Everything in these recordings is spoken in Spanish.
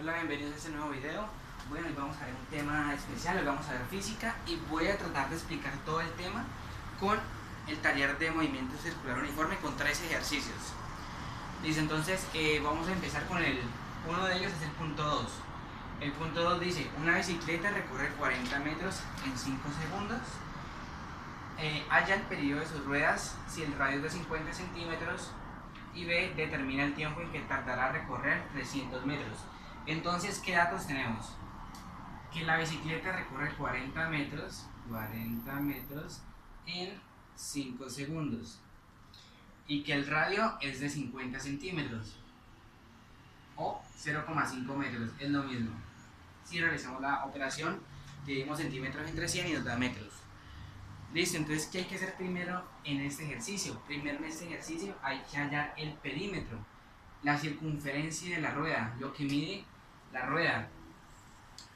Hola, bienvenidos a este nuevo video. Bueno, hoy vamos a ver un tema especial, hoy vamos a ver física y voy a tratar de explicar todo el tema con el taller de movimiento circular uniforme con 3 ejercicios. Dice entonces, vamos a empezar con uno de ellos es el punto 2. El punto 2 dice, una bicicleta recorre 40 metros en 5 segundos. Halla el periodo de sus ruedas si el radio es de 50 centímetros y B, determina el tiempo en que tardará a recorrer 300 metros. Entonces, ¿qué datos tenemos? Que la bicicleta recorre 40 metros en 5 segundos y que el radio es de 50 centímetros o 0,5 metros, es lo mismo. Si realizamos la operación, dividimos centímetros entre 100 y nos da metros. Listo, entonces, ¿qué hay que hacer primero en este ejercicio? Primero en este ejercicio hay que hallar el perímetro, la circunferencia de la rueda, lo que mide la rueda.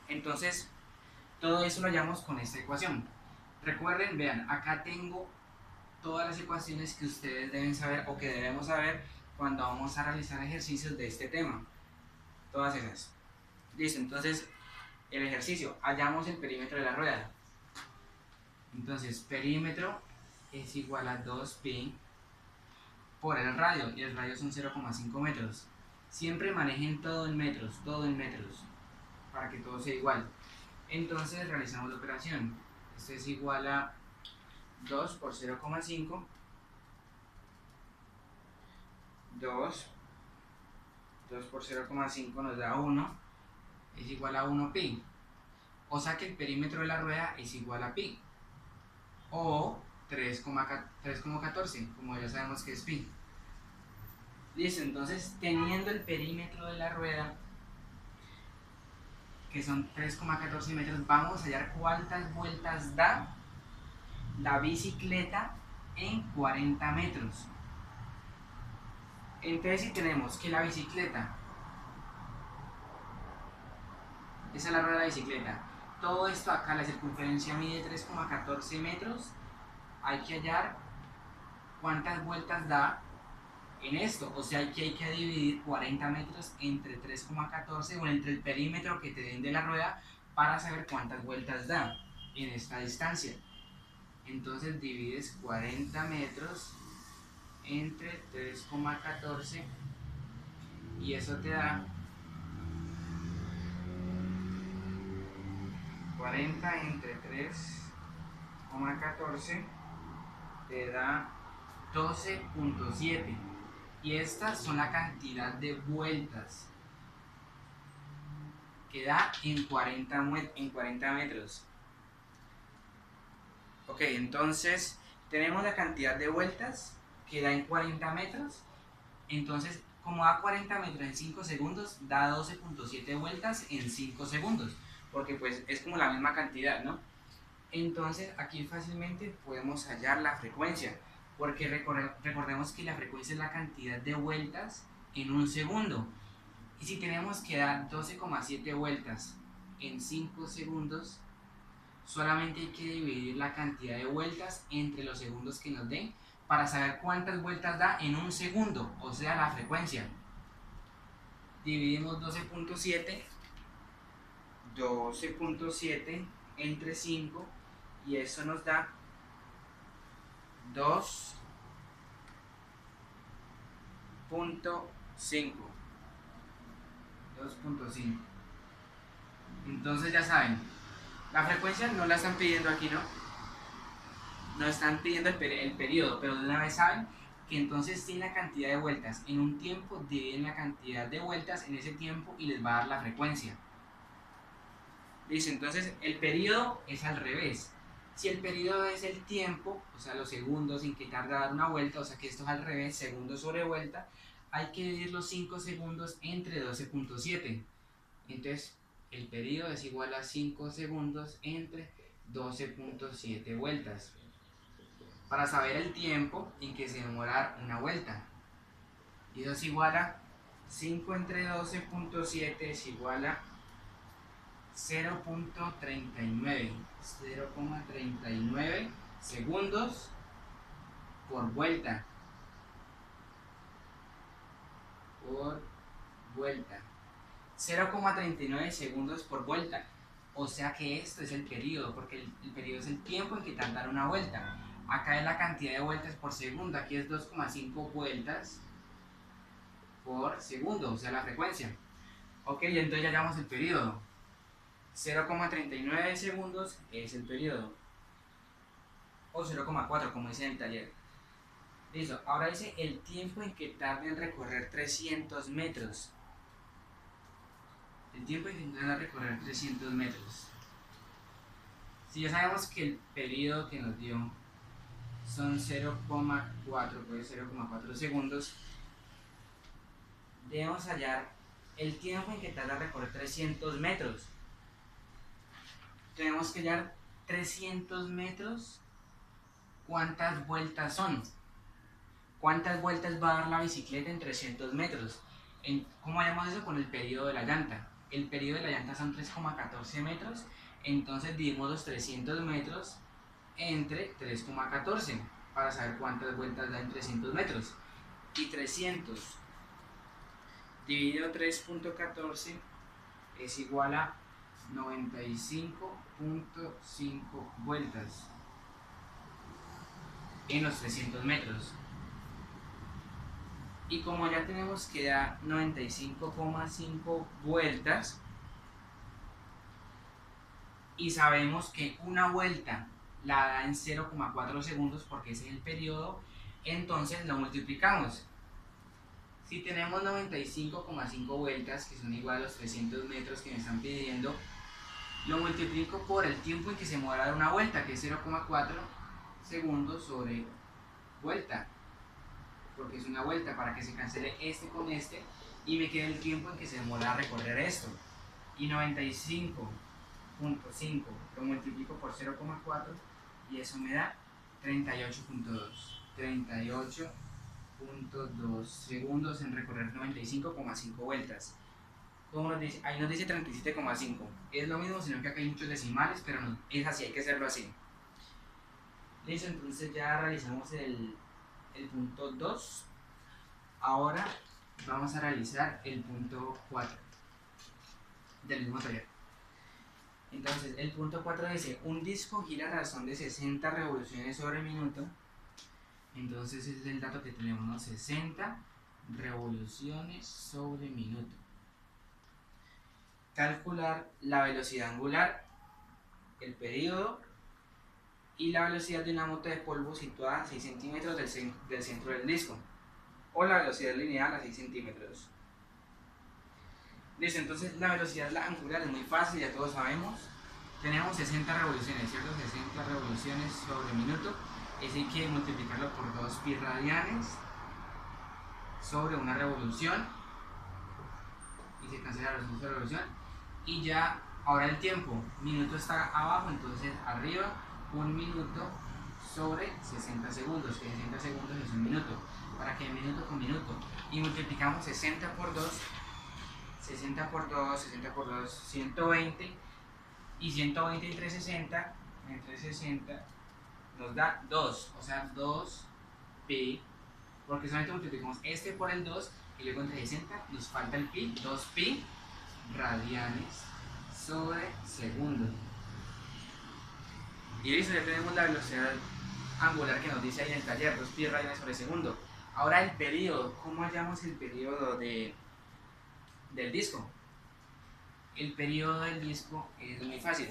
Entonces, todo eso lo hallamos con esta ecuación. Recuerden, vean, acá tengo todas las ecuaciones que ustedes deben saber o que debemos saber cuando vamos a realizar ejercicios de este tema. Todas esas. Listo, entonces, el ejercicio, hallamos el perímetro de la rueda. Entonces, perímetro es igual a 2pi por el radio, y el radio son 0,5 metros. Siempre manejen todo en metros, para que todo sea igual. Entonces realizamos la operación. Esto es igual a 2 por 0,5, 2 por 0,5 nos da 1, es igual a 1 pi. O sea que el perímetro de la rueda es igual a pi, o 3,14, como ya sabemos que es pi. Listo, entonces teniendo el perímetro de la rueda, que son 3,14 metros, vamos a hallar cuántas vueltas da la bicicleta en 40 metros. Entonces, si tenemos que la bicicleta, esa es la rueda de la bicicleta, todo esto acá, la circunferencia mide 3,14 metros, hay que hallar cuántas vueltas da en esto, o sea que hay que dividir 40 metros entre 3,14 o entre el perímetro que te den de la rueda para saber cuántas vueltas da en esta distancia. Entonces divides 40 metros entre 3,14 y eso te da 40 entre 3,14 te da 12,7 y estas son la cantidad de vueltas que da en 40 metros. Ok, entonces tenemos la cantidad de vueltas que da en 40 metros. Entonces, como da 40 metros en 5 segundos, da 12,7 vueltas en 5 segundos, porque pues es como la misma cantidad, ¿no? Entonces, aquí fácilmente podemos hallar la frecuencia, porque recordemos que la frecuencia es la cantidad de vueltas en un segundo. Y si tenemos que dar 12,7 vueltas en 5 segundos, solamente hay que dividir la cantidad de vueltas entre los segundos que nos den para saber cuántas vueltas da en un segundo, o sea, la frecuencia. Dividimos 12,7 entre 5 y eso nos da 2,5. Entonces ya saben, la frecuencia no la están pidiendo aquí, ¿no? No están pidiendo el periodo, pero de una vez saben que entonces tienen la cantidad de vueltas en un tiempo, dividen la cantidad de vueltas en ese tiempo y les va a dar la frecuencia. Listo, entonces el periodo es al revés. Si el periodo es el tiempo, o sea los segundos en que tarda dar una vuelta, o sea que esto es al revés, segundos sobre vuelta, hay que dividir los 5 segundos entre 12,7. Entonces el periodo es igual a 5 segundos entre 12,7 vueltas. Para saber el tiempo en que se demora una vuelta. Y eso es igual a 5 entre 12,7 es igual a 0,39 segundos por vuelta. 0,39 segundos por vuelta. O sea que esto es el periodo, porque el periodo es el tiempo en que tarda una vuelta. Acá es la cantidad de vueltas por segundo, aquí es 2,5 vueltas por segundo, o sea la frecuencia. Ok, entonces ya llamamos el periodo. 0,39 segundos es el periodo. O 0,4 como dice en el taller. Listo, ahora dice el tiempo en que tarda en recorrer 300 metros. El tiempo en que tarda en recorrer 300 metros. Si ya sabemos que el periodo que nos dio son 0,4, pues 0,4 segundos, debemos hallar el tiempo en que tarda en recorrer 300 metros. Tenemos que hallar 300 metros. ¿Cuántas vueltas son? ¿Cuántas vueltas va a dar la bicicleta en 300 metros? ¿Cómo hallamos eso? Con el periodo de la llanta. El periodo de la llanta son 3,14 metros. Entonces dividimos los 300 metros entre 3,14 para saber cuántas vueltas da en 300 metros. Y 300 dividido 3,14 es igual a 95,5 vueltas en los 300 metros. Y como ya tenemos que dar 95,5 vueltas y sabemos que una vuelta la da en 0,4 segundos porque ese es el periodo, entonces lo multiplicamos. Si tenemos 95,5 vueltas, que son igual a los 300 metros que me están pidiendo, lo multiplico por el tiempo en que se demora dar una vuelta, que es 0,4 segundos sobre vuelta, porque es una vuelta, para que se cancele este con este y me quede el tiempo en que se demora a recorrer esto. Y 95,5 lo multiplico por 0,4 y eso me da 38,2 segundos en recorrer 95,5 vueltas. Como nos dice, ahí nos dice 37,5. Es lo mismo, sino que acá hay muchos decimales, pero no, es así, hay que hacerlo así. Listo, entonces ya realizamos el punto 2. Ahora vamos a realizar el punto 4 del mismo taller. Entonces el punto 4 dice, un disco gira a razón de 60 revoluciones sobre minuto. Entonces ese es el dato que tenemos, ¿no? 60 revoluciones sobre minuto. Calcular la velocidad angular, el periodo y la velocidad de una mota de polvo situada a 6 centímetros del centro del disco, o la velocidad lineal a 6 centímetros. Listo, entonces la velocidad angular es muy fácil, ya todos sabemos. Tenemos 60 revoluciones, ¿cierto? 60 revoluciones sobre minuto. Es hay que multiplicarlo por 2 pi radianes sobre una revolución. Y se cancela la revolución. Y ya, ahora el tiempo. Minuto está abajo, entonces arriba 1 minuto sobre 60 segundos, que 60 segundos es 1 minuto. Para que minuto con minuto. Y multiplicamos 60 por 2, 60 por 2, 60 por 2, 120. Y 120 entre 60 nos da 2, o sea 2 pi, porque solamente multiplicamos este por el 2 y luego entre 60 nos falta el pi, 2 pi radianes sobre segundo. Y listo, ya tenemos la velocidad angular que nos dice ahí en el taller, 2 pi radianes sobre segundo. Ahora el periodo, ¿cómo hallamos el periodo del disco? El periodo del disco es muy fácil.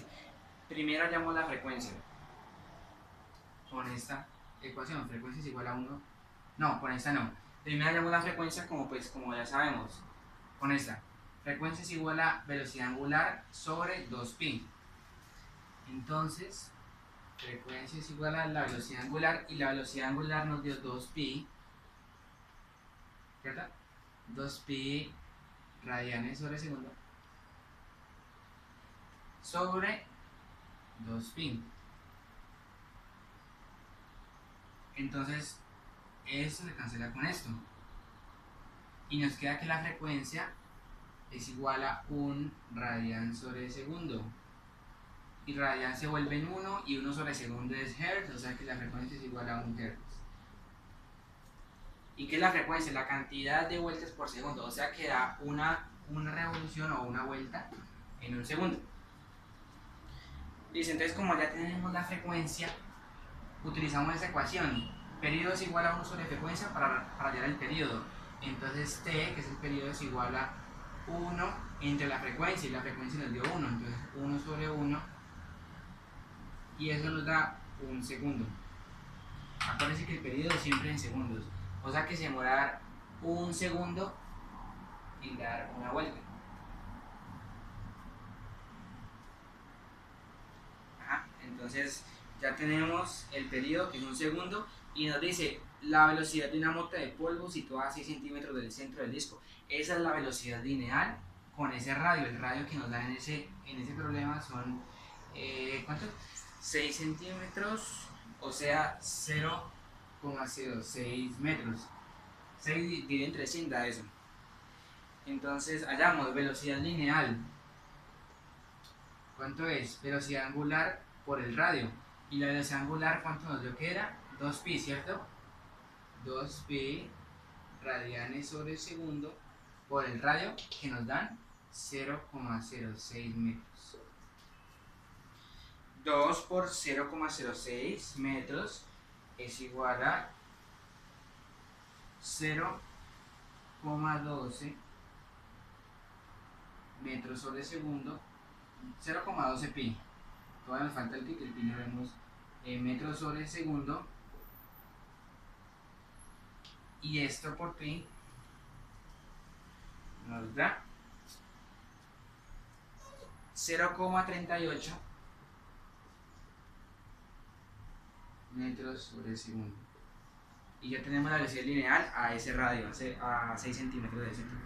Primero hallamos la frecuencia. Con esta ecuación, frecuencia es igual a 1. No, con esta no. Primero hallamos la frecuencia como ya sabemos. Con esta. Frecuencia es igual a velocidad angular sobre 2pi. Entonces, frecuencia es igual a la velocidad angular y la velocidad angular nos dio 2pi. ¿Verdad? 2pi radianes sobre segundo sobre 2pi. Entonces esto se cancela con esto y nos queda que la frecuencia es igual a 1 radian sobre segundo, y radian se vuelve en 1 y 1 sobre segundo es hertz, o sea que la frecuencia es igual a 1 hertz. ¿Y qué es la frecuencia? La cantidad de vueltas por segundo, o sea que da una revolución o una vuelta en un segundo. Listo, entonces como ya tenemos la frecuencia, utilizamos esa ecuación. Periodo es igual a 1 sobre frecuencia para hallar el periodo. Entonces t, que es el periodo, es igual a 1 entre la frecuencia, y la frecuencia nos dio 1. Entonces 1 sobre 1, y eso nos da un segundo. Acuérdense que el periodo siempre en segundos. O sea que se demora un segundo en dar una vuelta. Entonces ya tenemos el periodo, que es un segundo, y nos dice la velocidad de una mota de polvo situada a 6 centímetros del centro del disco. Esa es la velocidad lineal con ese radio. El radio que nos da en ese problema son, ¿cuánto? 6 centímetros, o sea 0,06 metros. 6 dividido entre 100 da eso. Entonces hallamos velocidad lineal. ¿Cuánto es? Velocidad angular por el radio. Y la velocidad angular, ¿cuánto nos dio que era? 2pi, ¿cierto? 2pi radianes sobre segundo por el radio, que nos dan 0,06 metros. 2 por 0,06 metros es igual a 0,12 metros sobre segundo, 0,12 pi. Todavía nos falta el pi, que el pi lo vemos en metros sobre segundo, y esto por pi nos da 0,38 metros sobre segundo. Y ya tenemos la velocidad lineal a ese radio, a 6 centímetros de centro.